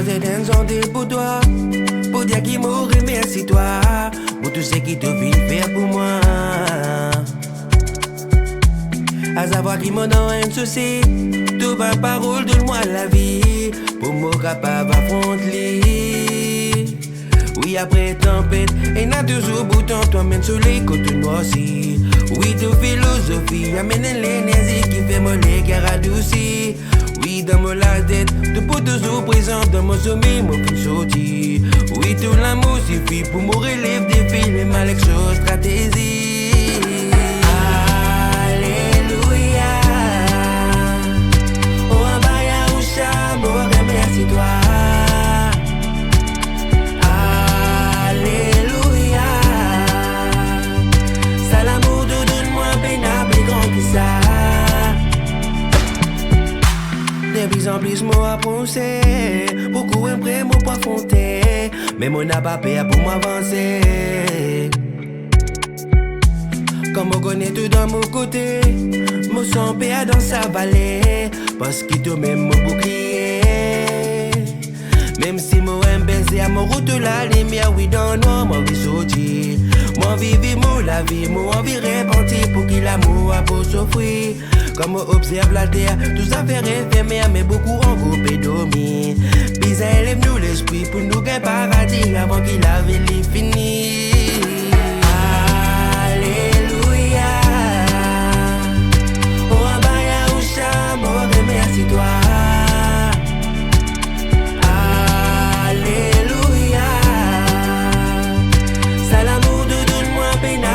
certaine santé pour toi. Pour dire qu'il m'aurait merci toi. Pour tout ce qui te fait faire pour moi. À savoir qu'il m'en a un souci. Tout ma parole, donne-moi la vie. Pour moi capable d'affronter. Oui, après tempête, et n'a toujours bouton, toi-même sur les côtes noircies. Oui, de philosophie, amène l'énergie qui fait mon cœur adouci. Oui, dans mon la tête, de pour toujours présent dans mon sommeil, mon fin sorti. Oui, tout l'amour suffit pour me relève des films et mal chose stratégie. Alléluia. Oh, Abaya Usha, moi remercie toi. De plus en plus moi à penser. Beaucoup après moi pas fonter. Mais moi n'a pas peur pour m'avancer. Comme on connaît tout dans mon côté. Moi sans paix dans sa vallée. Parce qu'il te même mon bouclier. Même si moi aime baiser à mon route la lumière. Oui dans noir moi oui sortir. Moi vivre moi la vie. Moi envie repentir pour qu'il l'amour a beau souffrir. Comme on observe la terre, tout ça fait éphémère, mais beaucoup en groupe et dormi. Bizarre élève-nous l'esprit pour nous gagner paradis avant qu'il avait les fini. Alléluia. Oh Abaya Usha, moi remercie toi. Alléluia. Salamou, donne-moi peine.